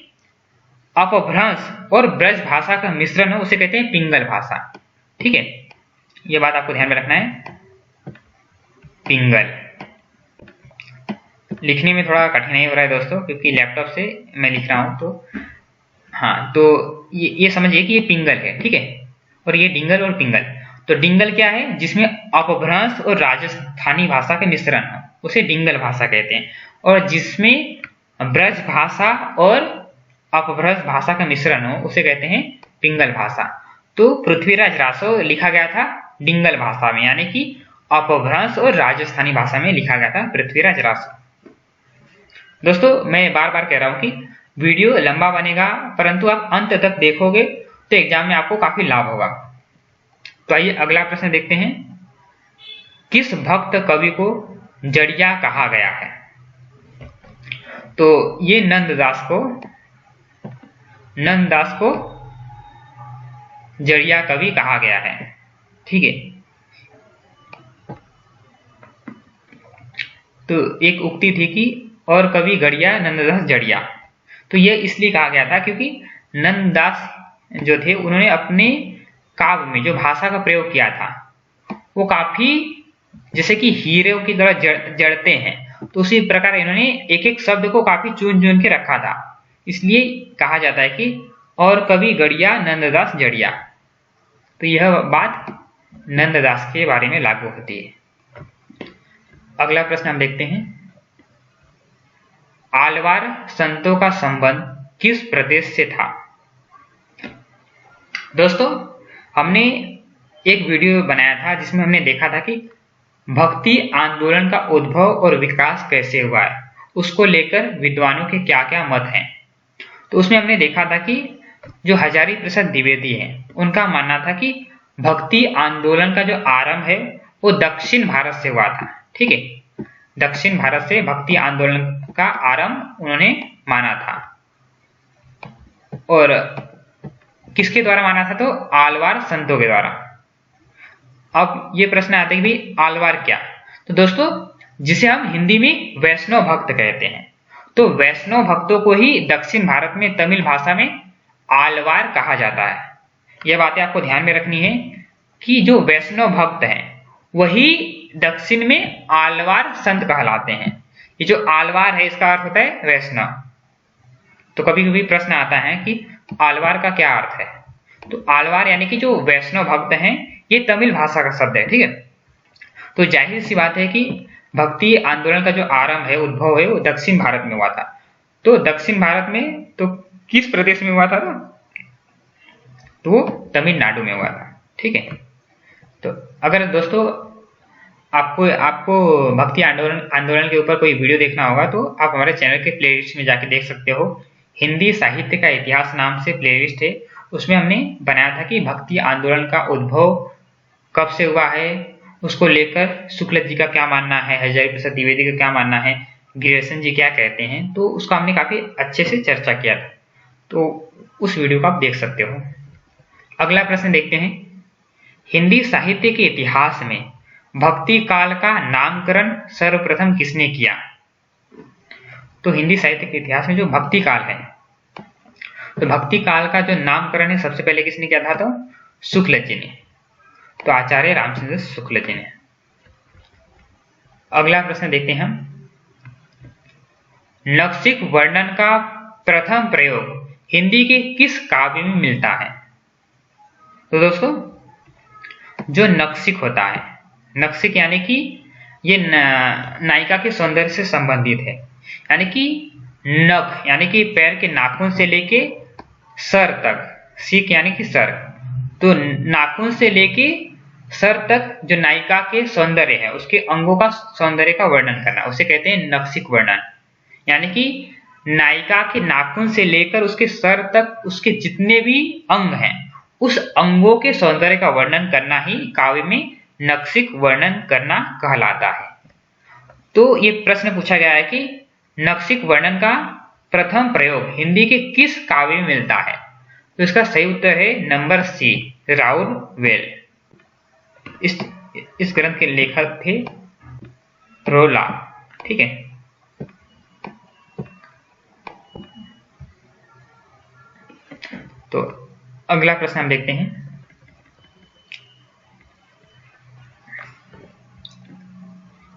अपभ्रंश और ब्रज भाषा का मिश्रण है उसे कहते हैं पिंगल भाषा। ठीक है, यह बात आपको ध्यान में रखना है। पिंगल लिखने में थोड़ा कठिनाई हो रहा है दोस्तों, क्योंकि लैपटॉप से मैं लिख रहा हूं, तो हाँ, तो ये समझिए कि ये पिंगल है। ठीक है, और ये डिंगल और पिंगल। तो डिंगल क्या है? जिसमें अपभ्रंश और राजस्थानी भाषा का मिश्रण है उसे डिंगल भाषा कहते हैं, और जिसमें ब्रज भाषा और अपभ्रंश भाषा का मिश्रण हो उसे कहते हैं पिंगल भाषा। तो पृथ्वीराज रासो लिखा गया था डिंगल भाषा में, यानी कि अपभ्रंश और राजस्थानी भाषा में लिखा गया था पृथ्वीराज रासो। दोस्तों, मैं बार बार कह रहा हूं कि वीडियो लंबा बनेगा, परंतु आप अंत तक देखोगे तो एग्जाम में आपको काफी लाभ होगा। तो आइए अगला प्रश्न देखते हैं। किस भक्त कवि को जड़िया कहा गया है? तो ये नंददास को जड़िया कवि कहा गया है। ठीक है, तो एक उक्ति थी कि और कवि गड़िया नंददास जड़िया। तो यह इसलिए कहा गया था क्योंकि नंददास जो थे उन्होंने अपने काव्य में जो भाषा का प्रयोग किया था वो काफी जैसे कि हीरे की तरह जड़ते हैं, तो उसी प्रकार इन्होंने एक एक शब्द को काफी चुन चुन के रखा था, इसलिए कहा जाता है कि और कवि गड़िया नंददास जड़िया। तो यह बात नंददास के बारे में लागू होती है। अगला प्रश्न हम देखते हैं। आलवार संतों का संबंध किस प्रदेश से था? दोस्तों, हमने एक वीडियो बनाया था जिसमें हमने देखा था कि भक्ति आंदोलन का उद्भव और विकास कैसे हुआ है, उसको लेकर विद्वानों के क्या क्या मत हैं। तो उसमें हमने देखा था कि जो हजारी प्रसाद द्विवेदी हैं उनका मानना था कि भक्ति आंदोलन का जो आरंभ है वो दक्षिण भारत से हुआ था। ठीक है, दक्षिण भारत से भक्ति आंदोलन का आरंभ उन्होंने माना था। और किसके द्वारा माना था? तो आलवार संतों के द्वारा। अब ये प्रश्न आता है कि भाई आलवार क्या? तो दोस्तों, जिसे हम हिंदी में वैष्णव भक्त कहते हैं, तो वैष्णव भक्तों को ही दक्षिण भारत में तमिल भाषा में आलवार कहा जाता है। यह बातें आपको ध्यान में रखनी है कि जो वैष्णव भक्त हैं वही दक्षिण में आलवार संत कहलाते हैं। ये जो आलवार है इसका अर्थ होता है वैष्णव। तो कभी कभी प्रश्न आता है कि आलवार का क्या अर्थ है? तो आलवार यानी कि जो वैष्णव भक्त हैं, ये तमिल भाषा का शब्द है। ठीक है, तो जाहिर सी बात है कि भक्ति आंदोलन का जो आरंभ है, उद्भव है, वो दक्षिण भारत में हुआ था। तो दक्षिण भारत में तो किस प्रदेश में हुआ था? तो वो तमिलनाडु में हुआ था। ठीक है, तो अगर दोस्तों आपको भक्ति आंदोलन के ऊपर कोई वीडियो देखना होगा तो आप हमारे चैनल के प्लेलिस्ट में जाके देख सकते हो। हिंदी साहित्य का इतिहास नाम से प्लेलिस्ट है, उसमें हमने बनाया था कि भक्ति आंदोलन का उद्भव कब से हुआ है, उसको लेकर शुक्ल जी का क्या मानना है, हजारी प्रसाद द्विवेदी का क्या मानना है, गिरिसन जी क्या कहते हैं, तो उसका हमने काफी अच्छे से चर्चा किया था। तो उस वीडियो को आप देख सकते हो। अगला प्रश्न देखते हैं। हिंदी साहित्य के इतिहास में भक्ति काल का नामकरण सर्वप्रथम किसने किया? तो हिंदी साहित्य के इतिहास में जो भक्ति काल है, तो भक्ति काल का जो नामकरण है सबसे पहले किसने किया था? तो शुक्ल जी ने, तो आचार्य रामचंद्र शुक्ल जी ने। अगला प्रश्न देखते हैं हम। नक्सिक वर्णन का प्रथम प्रयोग हिंदी के किस काव्य में मिलता है? तो दोस्तों, जो नक्सिक होता है, नक्सिक यानी कि ये नायिका के सौंदर्य से संबंधित है, यानी कि नख यानी कि पैर के नाखून से लेके सर तक, सिक यानी कि सर, तो नाखून से लेके सर तक जो नायिका के सौंदर्य है, उसके अंगों का सौंदर्य का वर्णन करना, उसे कहते हैं नक्सिक वर्णन। यानी कि नायिका के नाखून से लेकर उसके सर तक उसके जितने भी अंग हैं, उस अंगों के सौंदर्य का वर्णन करना ही काव्य में नक्सिक वर्णन करना कहलाता है। तो ये प्रश्न पूछा गया है कि नक्सिक वर्णन का प्रथम प्रयोग हिंदी के किस काव्य में मिलता है? तो इसका सही उत्तर है नंबर सी, राउल वेल। इस ग्रंथ के लेखक थे रोला। ठीक है, तो अगला प्रश्न हम देखते हैं।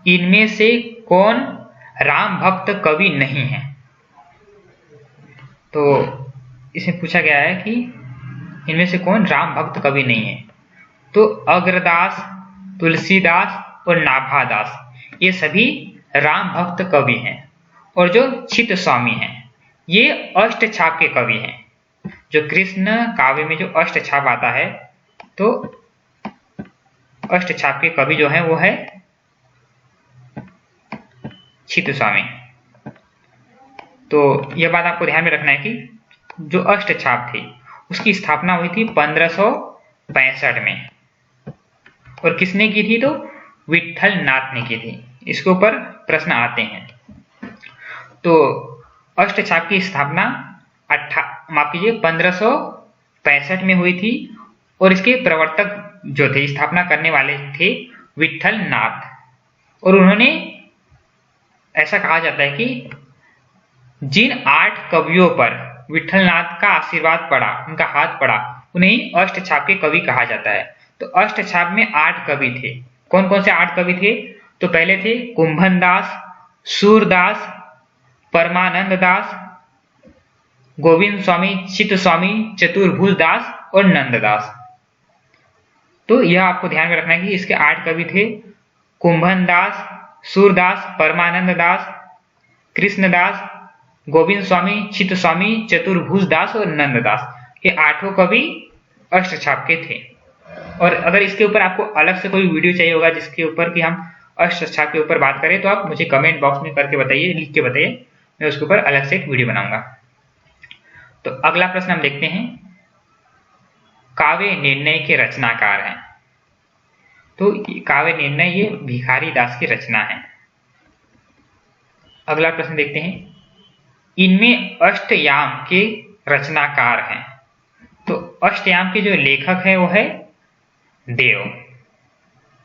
इनमें से कौन राम भक्त कवि नहीं है? तो इसमें पूछा गया है कि इनमें से कौन राम भक्त कवि नहीं है। तो अग्रदास, तुलसीदास और नाभादास ये सभी राम भक्त कवि हैं। और जो चित्त स्वामी हैं ये अष्ट छाप के कवि हैं। जो कृष्ण काव्य में जो अष्ट छाप आता है, तो अष्ट छाप के कवि जो है वो है चित्त स्वामी। तो यह बात आपको ध्यान में रखना है कि जो अष्ट छाप थी उसकी स्थापना हुई थी 1565 में। और किसने की थी? तो विठल नाथ ने की थी। इसके ऊपर प्रश्न आते हैं। तो अष्ट छाप की स्थापना 1565 में हुई थी। और इसके प्रवर्तक जो थे, स्थापना करने वाले थे विठल नाथ। और उन्होंने, ऐसा कहा जाता है कि जिन 8 कवियों पर विठलनाथ का आशीर्वाद पड़ा, उनका हाथ पड़ा, उन्हें अष्ट छाप के कवि कहा जाता है। तो अष्ट छाप में 8 कवि थे। कौन कौन से 8 कवि थे? तो पहले थे कुंभन दास, सूरदास, परमानंद दास, गोविंद स्वामी, चित्त स्वामी, चतुर्भुज दास और नंददास। तो यह आपको ध्यान में रखना है कि इसके 8 कवि थे कुंभन दास, सूरदास, परमानंद दास, कृष्णदास, गोविंद स्वामी, चित्त स्वामी, चतुर्भुज दास और नंददास। ये 8 कवि अष्ट छाप के थे। और अगर इसके ऊपर आपको अलग से कोई वीडियो चाहिए होगा जिसके ऊपर कि हम अष्ट छाप के ऊपर बात करें, तो आप मुझे कमेंट बॉक्स में करके बताइए, लिख के बताइए, मैं उसके ऊपर अलग से एक वीडियो बनाऊंगा। तो अगला प्रश्न हम देखते हैं। काव्य निर्णय के रचनाकार हैं। तो काव्य निर्णय ये भिखारी दास की रचना है। अगला प्रश्न देखते हैं। इनमें अष्टयाम के रचनाकार हैं। तो अष्टयाम के जो लेखक है वो है देव।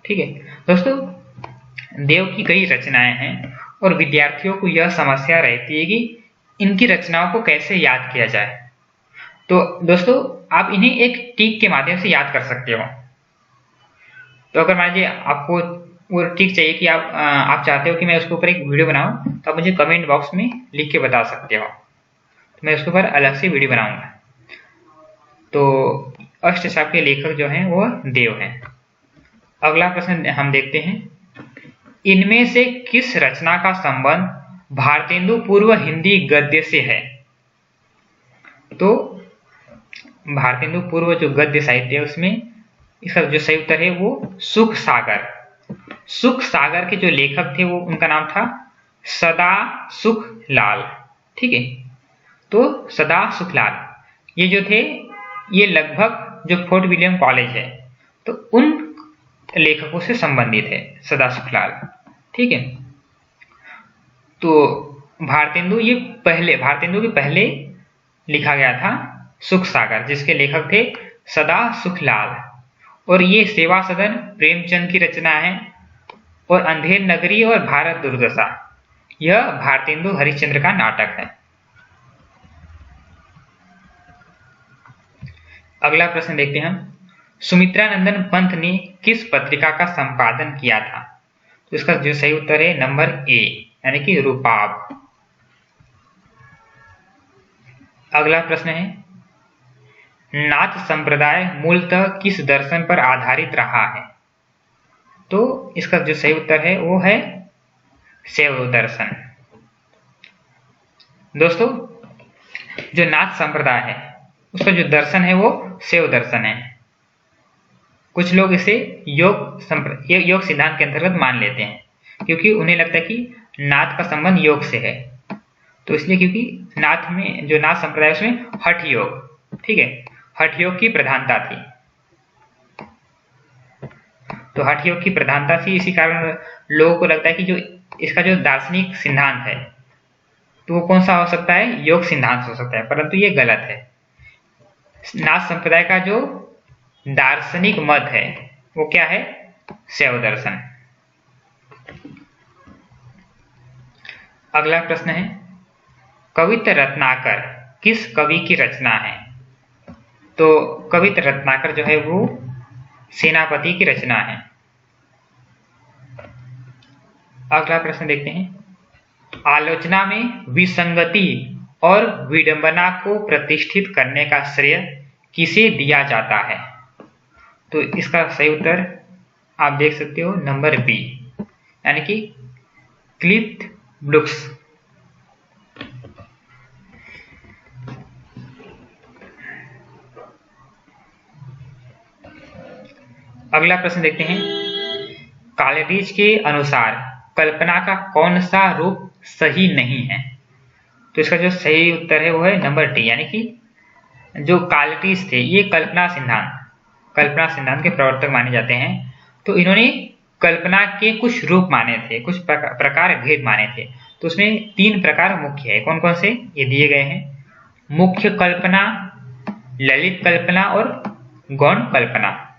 ठीक है दोस्तों, देव की कई रचनाएं हैं और विद्यार्थियों को यह समस्या रहती है कि इनकी रचनाओं को कैसे याद किया जाए। तो दोस्तों, आप इन्हें एक टिक के माध्यम से याद कर सकते हो। तो अगर मान लीजिए आपको वो टिक चाहिए कि आप चाहते हो कि मैं उसके ऊपर एक वीडियो बनाऊं, तो आप मुझे कमेंट बॉक्स में लिख के बता सकते हो, तो मैं उसके ऊपर अलग से वीडियो बनाऊंगा। तो अष्ट छाप के लेखक जो हैं वो देव हैं। अगला प्रश्न हम देखते हैं। इनमें से किस रचना का संबंध भारतेंदु पूर्व हिंदी गद्य से है? तो भारतेंदु पूर्व जो गद्य साहित्य है उसमें इसका जो सही उत्तर है वो सुख सागर। सुख सागर के जो लेखक थे वो, उनका नाम था सदा सुख लाल। ठीक है, तो सदा सुख लाल ये जो थे, ये लगभग जो फोर्ट विलियम कॉलेज है तो उन लेखकों से संबंधित है सदा सुख लाल। ठीक है, तो भारतेंदु के पहले लिखा गया था सुख सागर, जिसके लेखक थे सदा सुख लाल। और ये सेवा सदन प्रेमचंद की रचना है। और अंधेर नगरी और भारत दुर्दशा यह भारतेंदु हरिश्चंद्र का नाटक है। अगला प्रश्न देखते हैं हम। सुमित्रानंदन पंत ने किस पत्रिका का संपादन किया था? तो इसका जो सही उत्तर है नंबर ए, यानी कि रूपाब। अगला प्रश्न है। नाथ संप्रदाय मूलतः किस दर्शन पर आधारित रहा है? तो इसका जो सही उत्तर है वो है शैव दर्शन। दोस्तों, जो नाथ संप्रदाय है उसका जो दर्शन है वो शैव दर्शन है। कुछ लोग इसे योग सिद्धांत के अंतर्गत मान लेते हैं, क्योंकि उन्हें लगता है कि नाथ का संबंध योग से है। तो इसलिए क्योंकि नाथ में जो नाथ संप्रदाय उसमें हठ योग, ठीक है, हठ योग की प्रधानता थी। तो हठ योग की प्रधानता थी, इसी कारण लोगों को लगता है कि जो इसका जो दार्शनिक सिद्धांत है तो वो कौन सा हो सकता है? योग सिद्धांत हो सकता है, परंतु ये गलत है। नाथ संप्रदाय का जो दार्शनिक मत है वो क्या है? शैव दर्शन। अगला प्रश्न है, कवित्त रत्नाकर किस कवि की रचना है? तो कवित्त रत्नाकर जो है वो सेनापति की रचना है। अगला प्रश्न देखते हैं, आलोचना में विसंगति और विडंबना को प्रतिष्ठित करने का श्रेय किसे दिया जाता है? तो इसका सही उत्तर आप देख सकते हो नंबर बी, यानी कि क्लिफ्ट ब्रूक्स। अगला प्रश्न देखते हैं, काल्ड्रिच के अनुसार कल्पना का कौन सा रूप सही नहीं है? तो इसका जो सही उत्तर है वो है नंबर डी, यानी कि जो काल्ड्रिच थे ये कल्पना सिद्धांत के प्रवर्तक माने जाते हैं। तो इन्होंने कल्पना के कुछ रूप माने थे, कुछ प्रकार भेद माने थे। तो उसमें 3 प्रकार मुख्य है। कौन कौन से ये दिए गए हैं? मुख्य कल्पना, ललित कल्पना और गौण कल्पना।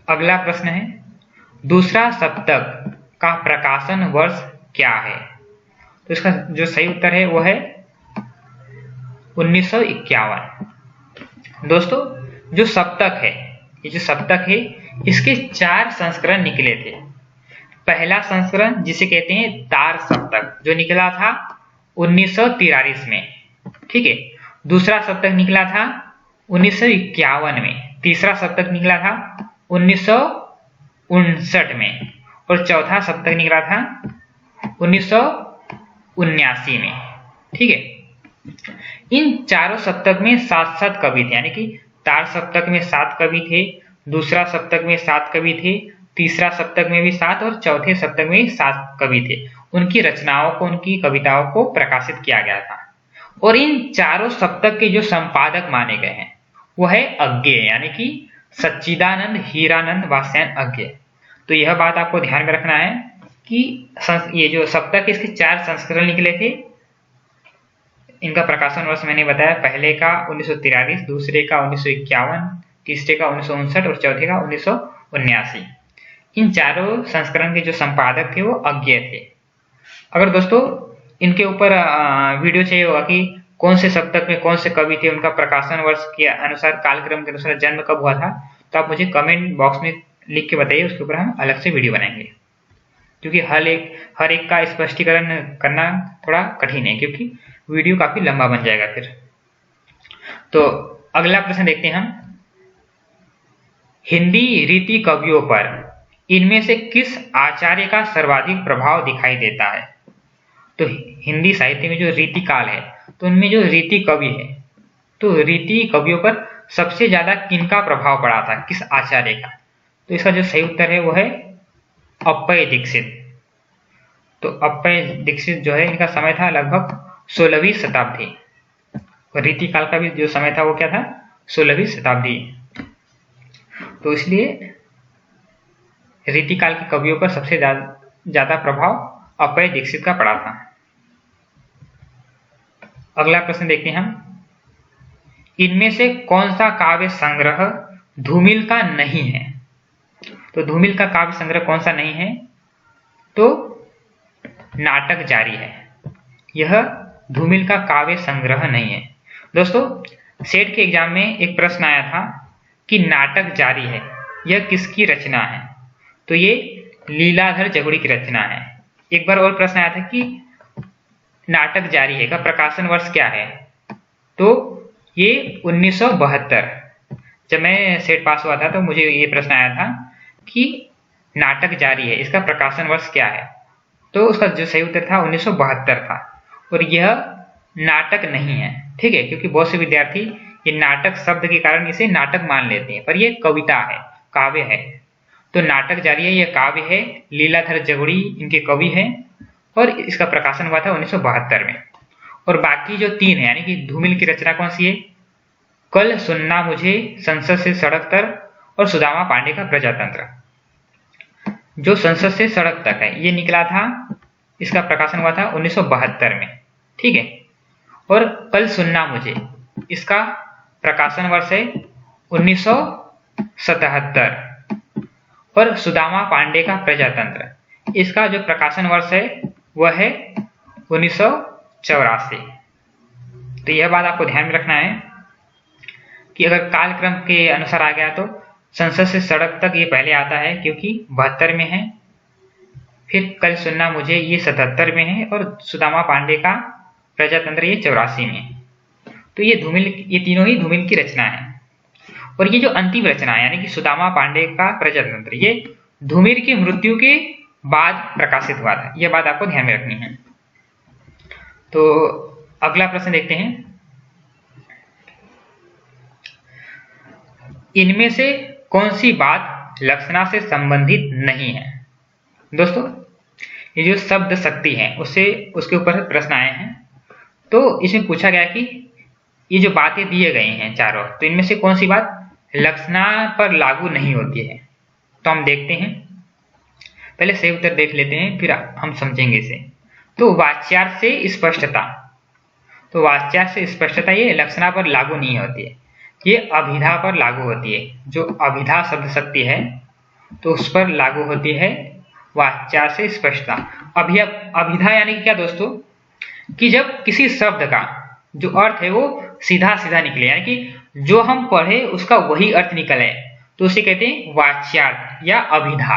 अगला प्रश्न है, दूसरा सप्तक का प्रकाशन वर्ष क्या है? तो इसका जो सही उत्तर है वो है 1951। दोस्तों जो सप्तक है, ये जो सप्तक है इसके 4 संस्करण निकले थे। पहला संस्करण जिसे कहते हैं तार सप्तक, जो निकला था 1943 में, ठीक है। दूसरा सप्तक निकला था 1951 में, तीसरा सप्तक निकला था 1959 में और चौथा सप्तक निकला था 1979 में, ठीक है। इन चारों सप्तक में 7-7 कवि थे, यानी कि तार सप्तक में 7 कवि थे, दूसरा सप्तक में 7 कवि थे, तीसरा सप्तक में भी 7 और चौथे सप्तक में भी 7 कवि थे। उनकी रचनाओं को, उनकी कविताओं को प्रकाशित किया गया था। और इन चारों सप्तक के जो संपादक माने गए हैं वो है अज्ञेय, यानी कि सच्चिदानंद हीरानंद वात्स्यायन अज्ञेय। तो यह बात आपको ध्यान में रखना है कि ये जो सप्तक इसके 4 संस्करण निकले थे। इनका प्रकाशन वर्ष मैंने बताया, पहले का 1943, दूसरे का 1951, तीसरे का 1959 और चौथे का 1979। इन चारों संस्करण के जो संपादक थे वो अज्ञेय थे। अगर दोस्तों इनके ऊपर वीडियो चाहिए होगा कि कौन से सप्तक में कौन से कवि थे, उनका प्रकाशन वर्ष के अनुसार, कालक्रम के अनुसार जन्म कब हुआ था, तो आप मुझे कमेंट बॉक्स में लिख के बताइए, उसके ऊपर हम अलग से वीडियो बनाएंगे। क्योंकि हर एक का स्पष्टीकरण करना थोड़ा कठिन है, क्योंकि वीडियो काफी लंबा बन जाएगा फिर। तो अगला प्रश्न देखते हैं हम, हिंदी रीति कवियों पर इनमें से किस आचार्य का सर्वाधिक प्रभाव दिखाई देता है? तो हिंदी साहित्य में जो रीति काल है, तो उनमें जो रीति कवि है, तो रीति कवियों पर सबसे ज्यादा किनका प्रभाव पड़ा था, किस आचार्य का? तो इसका जो सही उत्तर है वो है अप्पय दीक्षित। तो अप्पय दीक्षित जो है, इनका समय था लगभग 16वीं शताब्दी, और रीति काल का भी जो समय था वो क्या था, 16वीं शताब्दी। तो इसलिए रीति काल के कवियों पर सबसे ज्यादा प्रभाव अप्पय दीक्षित का पड़ा था। अगला प्रश्न देखते हैं हम, इनमें से कौन सा काव्य संग्रह धूमिल का नहीं है? तो धूमिल का काव्य संग्रह कौन सा नहीं है? तो नाटक जारी है, यह धूमिल का काव्य संग्रह नहीं है। दोस्तों सेट के एग्जाम में एक प्रश्न आया था कि नाटक जारी है यह किसकी रचना है? तो ये लीलाधर जगुड़ी की रचना है। एक बार और प्रश्न आया था कि नाटक जारी है का प्रकाशन वर्ष क्या है? तो ये 1972। जब मैं सेट पास हुआ था तो मुझे ये प्रश्न आया था कि नाटक जारी है, इसका प्रकाशन वर्ष क्या है? तो उसका जो सही उत्तर था 1972 था। और यह नाटक नहीं है, ठीक है, क्योंकि बहुत से विद्यार्थी ये नाटक शब्द के कारण इसे नाटक मान लेते हैं, पर यह कविता है, काव्य है। तो नाटक जारी है, यह काव्य है, लीलाधर जगुड़ी इनके कवि हैं और इसका प्रकाशन हुआ था 1972 में। और बाकी जो 3 है, यानी कि धूमिल की रचना कौन सी है? कल सुनना मुझे, संसद से सड़क तक और सुदामा पांडे का प्रजातंत्र। जो संसद से सड़क तक है ये निकला था, इसका प्रकाशन हुआ था 1972 में, ठीक है। और कल सुनना मुझे, इसका प्रकाशन वर्ष है 1977। और सुदामा पांडे का प्रजातंत्र इसका जो प्रकाशन वर्ष है वह है 1984। तो यह बात आपको ध्यान में रखना है कि अगर कालक्रम के अनुसार आ गया तो संसद से सड़क तक ये पहले आता है क्योंकि 72 में है, फिर कल सुनना मुझे ये 77 में है, और सुदामा पांडे का प्रजातंत्र ये 84 में है। तो ये तीनों ही धूमिल की रचना है। और ये जो अंतिम रचना है यानी कि सुदामा पांडे का प्रजातंत्र, ये धूमिल की मृत्यु के बाद प्रकाशित हुआ था। यह बात आपको ध्यान में रखनी है। तो अगला प्रश्न देखते हैं, इनमें से कौन सी बात लक्षणा से संबंधित नहीं है? दोस्तों ये जो शब्द शक्ति है उसके ऊपर प्रश्न आए हैं। तो इसमें पूछा गया कि ये जो बातें दिए गए हैं चारों, तो इनमें से कौन सी बात लक्षणा पर लागू नहीं होती है? तो हम देखते हैं, पहले सही उत्तर देख लेते हैं फिर हम समझेंगे इसे। तो वाच्यार्थ से स्पष्टता, तो वाच्यार्थ से स्पष्टता ये लक्षणा पर लागू नहीं होती है, ये अभिधा पर लागू होती है। जो अभिधा शब्द शक्ति है तो उस पर लागू होती है वाच्यार्थ से स्पष्टता। अभिधा यानी क्या दोस्तों, कि जब किसी शब्द का जो अर्थ है वो सीधा सीधा निकले, यानी कि जो हम पढ़े उसका वही अर्थ निकले, तो उसे कहते हैं वाच्यार्थ या अभिधा।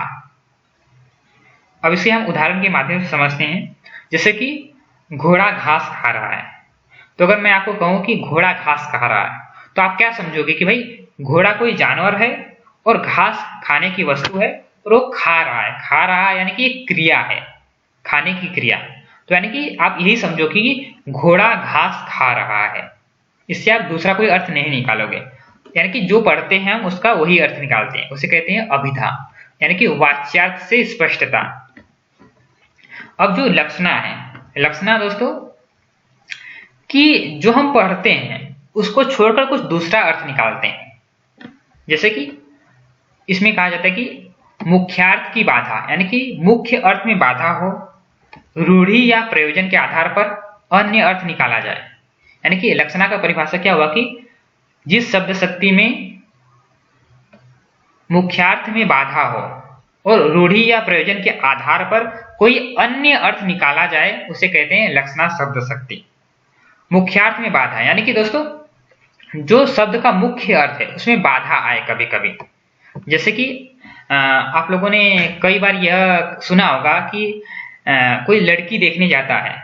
अब इसे हम उदाहरण के माध्यम से समझते हैं। जैसे कि घोड़ा घास खा रहा है, तो अगर मैं आपको कहूं कि घोड़ा घास खा रहा है तो आप क्या समझोगे कि भाई घोड़ा कोई जानवर है और घास खाने की वस्तु है और वो खा रहा है यानी कि एक क्रिया है, खाने की क्रिया। तो यानी कि आप यही समझो कि घोड़ा घास खा रहा है, इससे आप दूसरा कोई अर्थ नहीं निकालोगे। यानी कि जो पढ़ते हैं हम उसका वही अर्थ निकालते हैं, उसे कहते हैं अभिधा, यानी कि वाच्यार्थ से स्पष्टता। अब जो लक्षणा है, लक्षणा दोस्तों कि जो हम पढ़ते हैं उसको छोड़कर कुछ दूसरा अर्थ निकालते हैं। जैसे कि इसमें कहा जाता है कि मुख्यार्थ की बाधा, यानी कि मुख्य अर्थ में बाधा हो, रूढ़ि या प्रयोजन के आधार पर अन्य अर्थ निकाला जाए। यानी कि लक्षणा का परिभाषा क्या हुआ कि जिस शब्द शक्ति में मुख्यार्थ में बाधा हो और रूढ़ि या प्रयोजन के आधार पर कोई अन्य अर्थ निकाला जाए उसे कहते हैं लक्षणा शब्द शक्ति। मुख्यार्थ में बाधा यानी कि दोस्तों जो शब्द का मुख्य अर्थ है उसमें बाधा आए कभी कभी। जैसे कि आप लोगों ने कई बार यह सुना होगा कि कोई लड़की देखने जाता है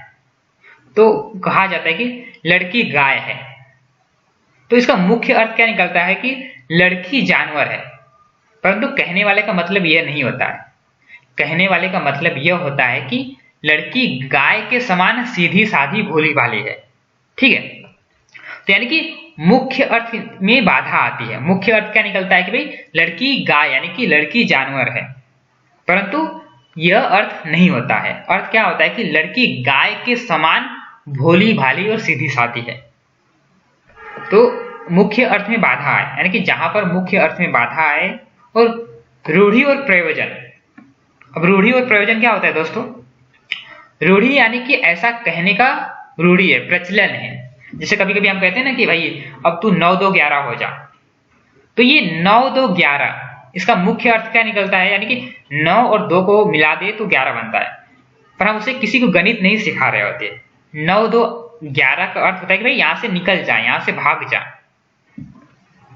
तो कहा जाता है कि लड़की गाय है, तो इसका मुख्य अर्थ क्या निकलता है कि लड़की जानवर है। परंतु कहने वाले का मतलब यह नहीं होता है, कहने वाले का मतलब यह होता है कि लड़की गाय के समान सीधी साधी भोली भाली है। ठीक है, तो यानी कि मुख्य अर्थ में बाधा आती है। मुख्य अर्थ क्या निकलता है कि भाई लड़की गाय यानी कि लड़की जानवर है, परंतु यह अर्थ नहीं होता है। अर्थ क्या होता है कि लड़की गाय के समान भोली भाली और सीधी साधी है। तो मुख्य अर्थ में बाधा आए यानी कि जहां पर मुख्य अर्थ में बाधा आए। और रूढ़ि और प्रयोजन, अब रूढ़ि और प्रयोजन क्या होता है दोस्तों? रूढ़ि यानी कि ऐसा कहने का रूढ़ि है, प्रचलन है। जैसे कभी कभी हम कहते हैं ना कि भाई अब तू 9 2 11 हो जा, तो ये 9 2 11 इसका मुख्य अर्थ क्या निकलता है, यानी कि 9 और 2 को मिला दे तो 11 बनता है। पर हम उसे किसी को गणित नहीं सिखा रहे होते। 9 2 11 का अर्थ होता है कि भाई यहां से निकल जा, यहां से भाग जा।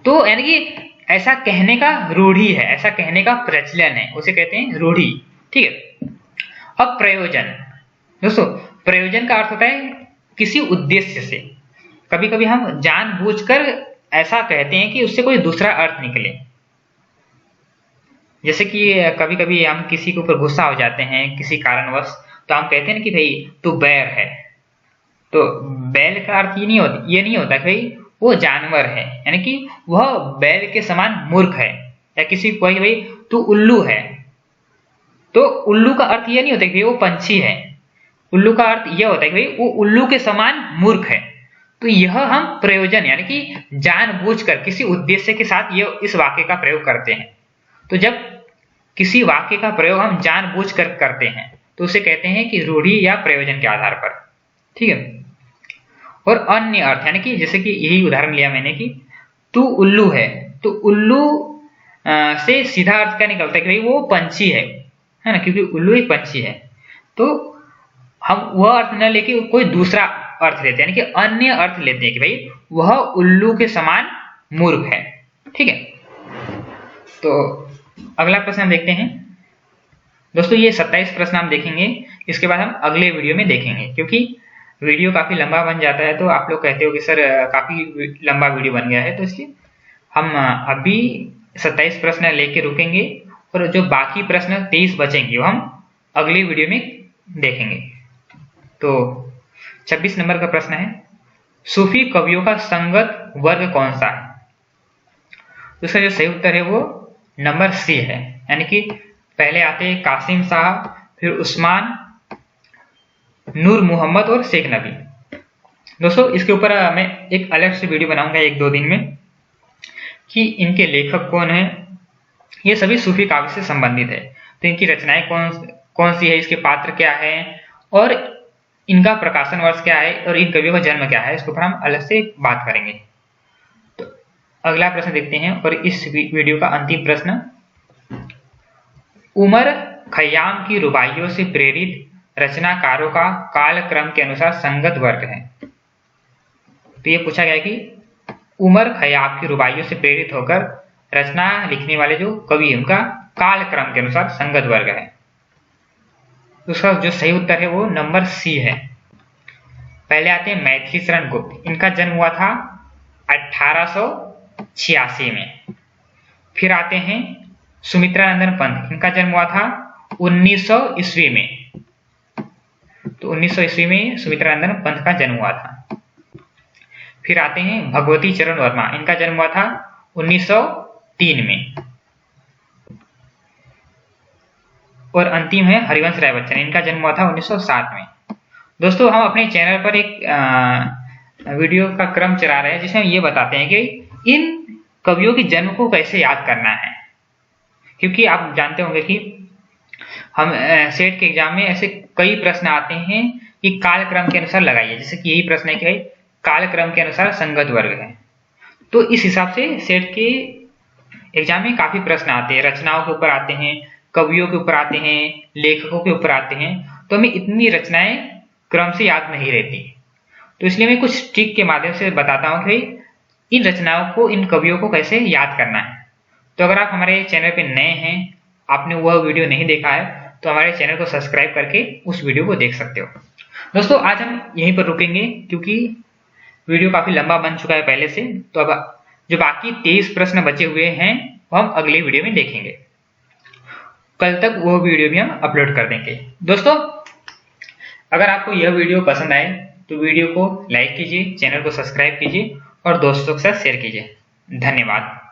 तो यानी कि ऐसा कहने का रूढ़ि है, ऐसा कहने का प्रचलन है, उसे कहते हैं रूढ़ि। ठीक है, अब प्रयोजन दोस्तों, प्रयोजन का अर्थ होता है किसी उद्देश्य से। कभी कभी हम जानबूझकर ऐसा कहते हैं कि उससे कोई दूसरा अर्थ निकले। जैसे कि कभी कभी हम किसी के ऊपर गुस्सा हो जाते हैं किसी कारणवश, तो हम कहते हैं कि भाई तू बैर है। तो बैल का अर्थ ये नहीं होता कि भाई वो जानवर है, यानी कि वह बैल के समान मूर्ख है। या किसी को भाई तू उल्लू है, तो उल्लू का अर्थ ये नहीं होता कि भाई वो पंछी है। उल्लू का अर्थ यह होता है कि भाई वो उल्लू के समान मूर्ख है। तो यह हम प्रयोजन यानी कि जानबूझकर किसी उद्देश्य के साथ ये इस वाक्य का प्रयोग करते हैं। तो जब किसी वाक्य का प्रयोग हम जानबूझकर करते हैं तो उसे कहते हैं कि रूढ़ि या प्रयोजन के आधार पर। ठीक है, और अन्य अर्थ यानी कि जैसे कि यही उदाहरण लिया मैंने कि तू उल्लू है, तो उल्लू से सीधा अर्थ क्या निकलता है कि भाई वो पंछी है। है ना, क्योंकि उल्लू एक पंछी है। तो हम वह अर्थ न लेके कोई दूसरा अर्थ लेते हैं, यानी कि अन्य अर्थ लेते हैं कि भाई वह उल्लू के समान मूर्ख है। ठीक है, तो अगला प्रश्न हम देखते हैं। दोस्तों ये 27 प्रश्न हम देखेंगे, इसके बाद हम अगले वीडियो में देखेंगे, क्योंकि वीडियो काफी लंबा बन जाता है। तो आप लोग कहते हो कि सर काफी लंबा वीडियो बन गया है, तो इसलिए हम अभी 27 प्रश्न लेके रुकेंगे और जो बाकी प्रश्न 23 बचेंगे वो हम अगली वीडियो में देखेंगे। तो 26 नंबर का प्रश्न है, सूफी कवियों का संगत वर्ग कौन सा है? उसका जो सही उत्तर है वो नंबर सी है, यानी कि पहले आते हैं कासिम साहब, फिर उस्मान, नूर मोहम्मद और शेख नबी। दोस्तों इसके ऊपर मैं एक अलग से वीडियो बनाऊंगा 1-2 दिन में कि इनके लेखक कौन है। ये सभी सूफी काव्य से संबंधित है, तो इनकी रचनाएं कौन सी है, इसके पात्र क्या है और इनका प्रकाशन वर्ष क्या है और इन कवियों का जन्म क्या है, इसके ऊपर हम अलग से बात करेंगे। तो अगला प्रश्न देखते हैं, और इस वीडियो का अंतिम प्रश्न, उमर खयाम की रुबाइयों से प्रेरित रचनाकारों का कालक्रम के अनुसार संगत वर्ग है। तो ये पूछा गया कि उमर खयाम की रुबाइयों से प्रेरित होकर रचना लिखने वाले जो कवि हैं उनका कालक्रम के अनुसार संगत वर्ग है। उसका जो सही उत्तर है वो नंबर सी है। पहले आते हैं मैथिली शरण गुप्त, इनका जन्म हुआ था 1886 में। फिर आते हैं सुमित्रा नंदन पंत, इनका जन्म हुआ था 1900 ईस्वी में। तो 1900 ईस्वी में सुमित्रा नंदन पंत का जन्म हुआ था। फिर आते हैं भगवती चरण वर्मा, इनका जन्म हुआ था 1903 में। और अंतिम है हरिवंश राय बच्चन, इनका जन्म हुआ था 1907 में। दोस्तों हम अपने चैनल पर एक वीडियो का क्रम चला रहे हैं जिसमें हम ये बताते हैं कि इन कवियों के जन्म को कैसे याद करना है, क्योंकि आप जानते होंगे कि हम सेट के एग्जाम में ऐसे कई प्रश्न आते हैं कि कालक्रम के अनुसार लगाइए, जैसे कि यही प्रश्न है कि कालक्रम के अनुसार संगत वर्ग है। तो इस हिसाब से सेट के एग्जाम में काफी प्रश्न आते हैं, रचनाओं के ऊपर आते हैं, कवियों के ऊपर आते हैं, लेखकों के ऊपर आते हैं। तो हमें इतनी रचनाएं क्रम से याद नहीं रहती, तो इसलिए मैं कुछ ट्रिक के माध्यम से बताता हूँ कि इन रचनाओं को, इन कवियों को कैसे याद करना है। तो अगर आप हमारे चैनल पे नए हैं, आपने वह वीडियो नहीं देखा है, तो हमारे चैनल को सब्सक्राइब करके उस वीडियो को देख सकते हो। दोस्तों आज हम यहीं पर रुकेंगे क्योंकि वीडियो काफी लंबा बन चुका है पहले से। तो अब जो बाकी 23 प्रश्न बचे हुए हैं वो हम अगले वीडियो में देखेंगे। कल तक वो वीडियो भी हम अपलोड कर देंगे। दोस्तों अगर आपको यह वीडियो पसंद आए तो वीडियो को लाइक कीजिए, चैनल को सब्सक्राइब कीजिए और दोस्तों के साथ शेयर कीजिए। धन्यवाद।